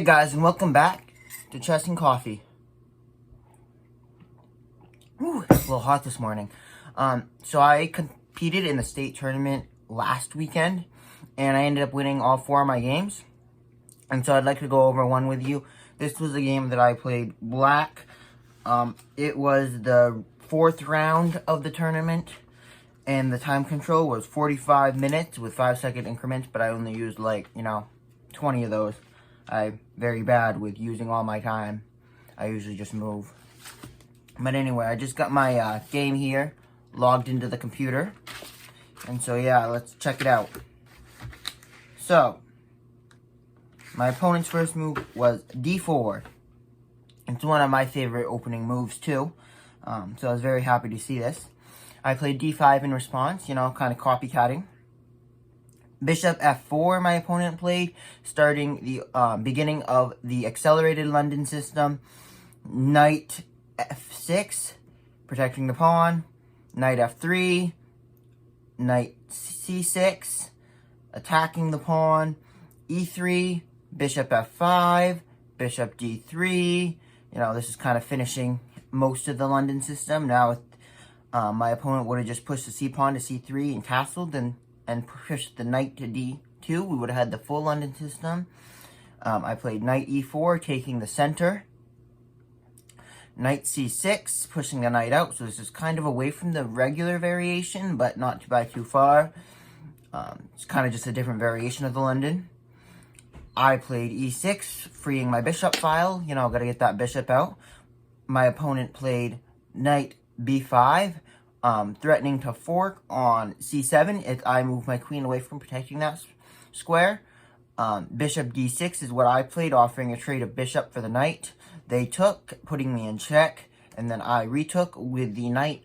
Hey guys, and welcome back to Chess and Coffee. Ooh, it's a little hot this morning. So I competed in the state tournament last weekend, and I ended up winning all 4 of my games. And so I'd like to go over one with you. This was a game that I played black. It was the 4th round of the tournament, and the time control was 45 minutes with 5-second increments, but I only used 20 of those. I'm very bad with using all my time. I usually just move. But anyway, I just got my game here logged into the computer. And so yeah, let's check it out. So, my opponent's first move was d4. It's one of my favorite opening moves too. So I was very happy to see this. I played d5 in response, kind of copycatting. Bishop f4 my opponent played, starting the beginning of the accelerated London system. Knight f6, protecting the pawn. Knight f3, knight c6, attacking the pawn. e3, bishop f5, bishop d3. This is kind of finishing most of the London system. Now, if my opponent would have just pushed the c-pawn to c3 and castled and pushed the knight to d2, we would have had the full London system. I played knight e4, taking the center. Knight c6, pushing the knight out. So this is kind of away from the regular variation, but not by too far. It's kind of just a different variation of the London. I played e6, freeing my bishop file. Gotta get that bishop out. My opponent played knight b5, threatening to fork on c7 if I move my queen away from protecting that square. Bishop d6 is what I played, offering a trade of bishop for the knight. They took, putting me in check, and then I retook with the knight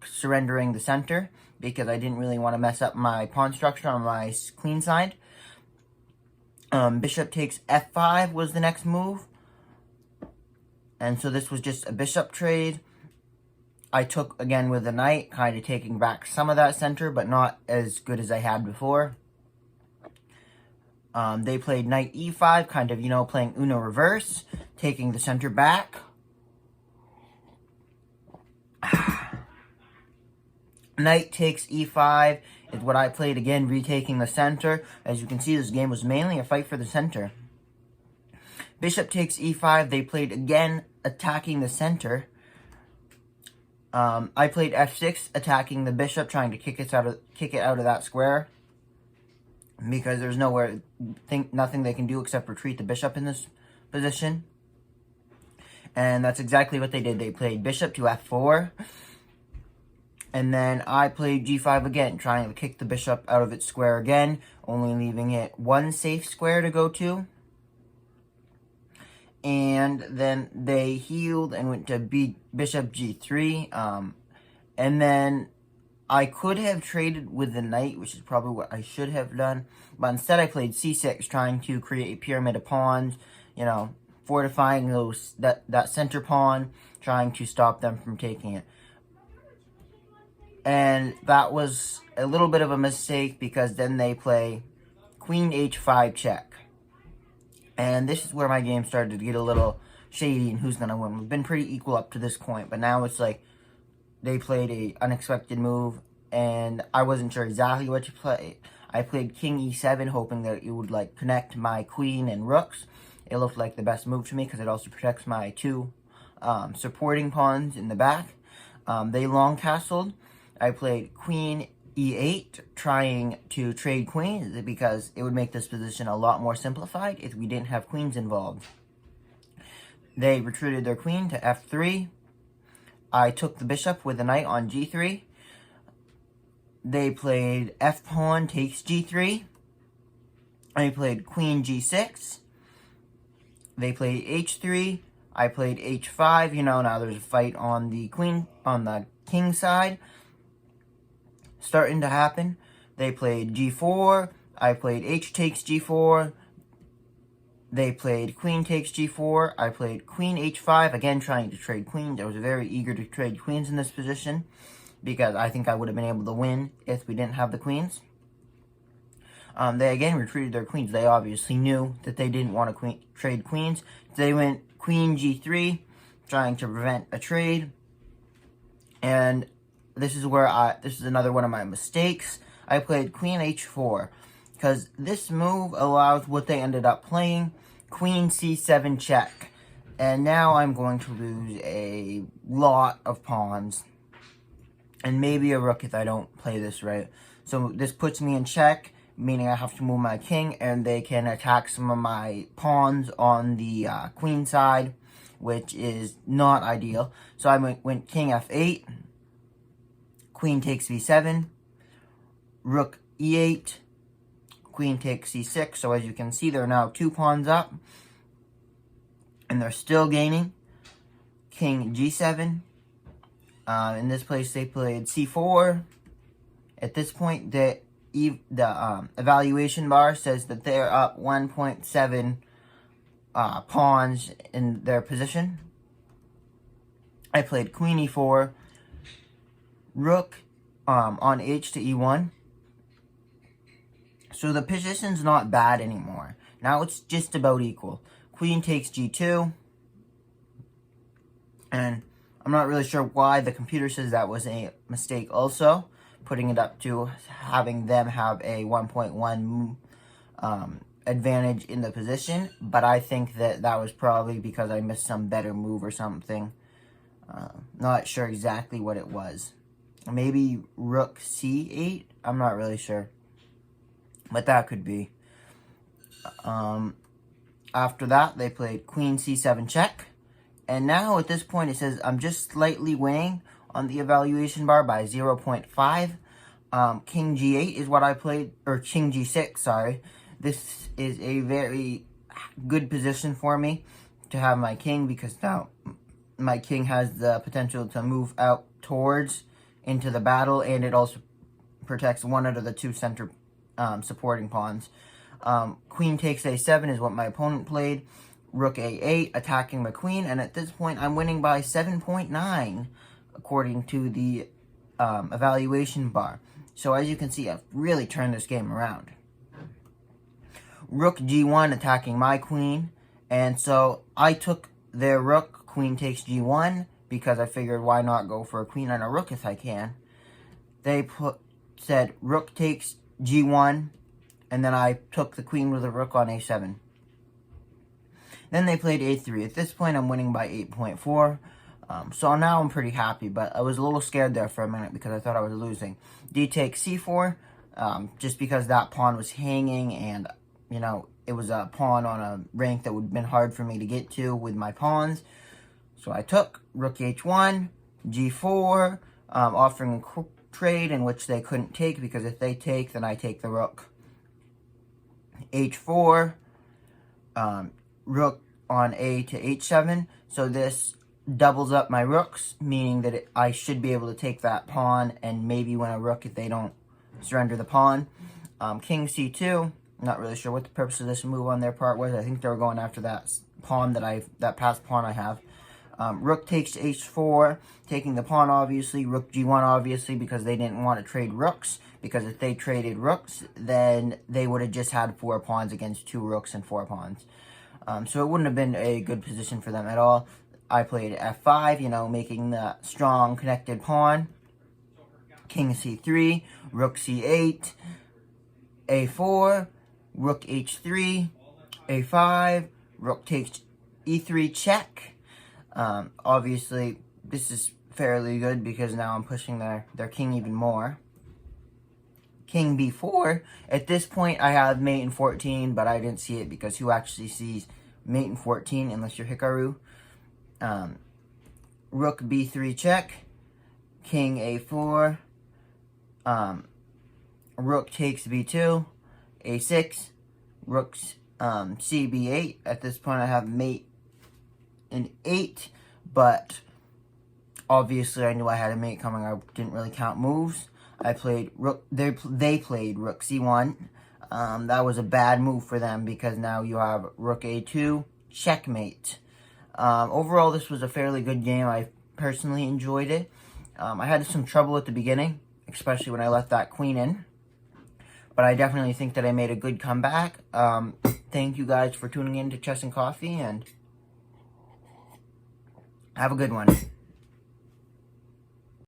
surrendering the center because I didn't really want to mess up my pawn structure on my queen side. Bishop takes f5 was the next move. And so this was just a bishop trade. I took again with the knight, kind of taking back some of that center, but not as good as I had before. They played knight e5, kind of, playing Uno reverse, taking the center back. Knight takes e5 is what I played, again, retaking the center. As you can see, this game was mainly a fight for the center. Bishop takes e5, they played again, attacking the center. I played f6, attacking the bishop, trying to kick it out of that square, because there's nothing they can do except retreat the bishop in this position. And that's exactly what they did. They played bishop to f4, and then I played g5 again, trying to kick the bishop out of its square again, only leaving it one safe square to go to. And then they healed and went to bishop g3. And then I could have traded with the knight, which is probably what I should have done. But instead I played c6, trying to create a pyramid of pawns, fortifying that center pawn, trying to stop them from taking it. And that was a little bit of a mistake, because then they play queen h5 check. And this is where my game started to get a little shady and who's going to win. We've been pretty equal up to this point, but now it's like they played a unexpected move, and I wasn't sure exactly what to play. I played king e7, hoping that it would connect my queen and rooks. It looked like the best move to me because it also protects my 2 supporting pawns in the back. They long castled. I played queen e8, trying to trade queens because it would make this position a lot more simplified if we didn't have queens involved. They retreated their queen to f3. I took the bishop with the knight on g3. They played f-pawn takes g3. I played queen g6. They played h3. I played h5. Now there's a fight on the king side starting to happen. They played g4. I played h takes g4. They played queen takes g4. I played queen h5, again trying to trade queens. I was very eager to trade queens in this position because I think I would have been able to win if we didn't have the queens. They again retreated their queens. They obviously knew that they didn't want to trade queens. They went queen g3, trying to prevent a trade. And this is another one of my mistakes. I played queen h4 because this move allows what they ended up playing, queen c7 check. And now I'm going to lose a lot of pawns and maybe a rook if I don't play this right. So this puts me in check, meaning I have to move my king, and they can attack some of my pawns on the queen side, which is not ideal. So I went king f8, queen takes b7, rook e8, queen takes c6. So as you can see, there are now 2 pawns up, and they're still gaining. King g7. In this place, they played c4. At this point, the evaluation bar says that they're up 1.7 pawns in their position. I played queen e4, rook on h to e1. So the position's not bad anymore. Now it's just about equal. Queen takes g2. And I'm not really sure why the computer says that was a mistake also, putting it up to having them have a 1.1 advantage in the position. But I think that was probably because I missed some better move or something. Not sure exactly what it was. Maybe rook c8? I'm not really sure. But that could be. After that, they played queen c7 check. And now at this point, it says I'm just slightly winning on the evaluation bar by 0.5. King g8 is what I played, or king g6, sorry. This is a very good position for me to have my king, because now my king has the potential to move out towards into the battle, and it also protects one out of the 2 center supporting pawns. Queen takes a7 is what my opponent played. Rook a8, attacking my queen, and at this point I'm winning by 7.9 according to the evaluation bar. So as you can see, I've really turned this game around. Rook g1, attacking my queen, and so I took their rook. Queen takes g1 because I figured why not go for a queen and a rook if I can. They said rook takes g1, and then I took the queen with a rook on a7. Then they played a3. At this point, I'm winning by 8.4. So now I'm pretty happy, but I was a little scared there for a minute because I thought I was losing. D takes c4, just because that pawn was hanging, and, you know, it was a pawn on a rank that would have been hard for me to get to with my pawns. So I took rook h1, g4, offering a trade in which they couldn't take, because if they take, then I take the rook. h4, rook on a to h7, so this doubles up my rooks, meaning that I should be able to take that pawn and maybe win a rook if they don't surrender the pawn. King c2, not really sure what the purpose of this move on their part was. I think they were going after that pawn that passed pawn I have. Rook takes h4, taking the pawn obviously. Rook g1 obviously, because they didn't want to trade rooks, because if they traded rooks, then they would have just had 4 pawns against 2 rooks and 4 pawns. So it wouldn't have been a good position for them at all. I played f5, you know, making the strong connected pawn. King c3, rook c8, a4, rook h3, a5, rook takes e3 check. Obviously, this is fairly good because now I'm pushing their king even more. King b4. At this point, I have mate in 14, but I didn't see it because who actually sees mate in 14 unless you're Hikaru? Rook b3 check. King a4. Rook takes b2. a6. Rook's cb8. At this point, I have mate in 8, but obviously I knew I had a mate coming. I didn't really count moves. I played rook. They played rook c1. That was a bad move for them because now you have rook a2, checkmate. Overall, this was a fairly good game. I personally enjoyed it. I had some trouble at the beginning, especially when I let that queen in. but I definitely think that I made a good comeback. Thank you guys for tuning in to Chess and Coffee, and have a good one.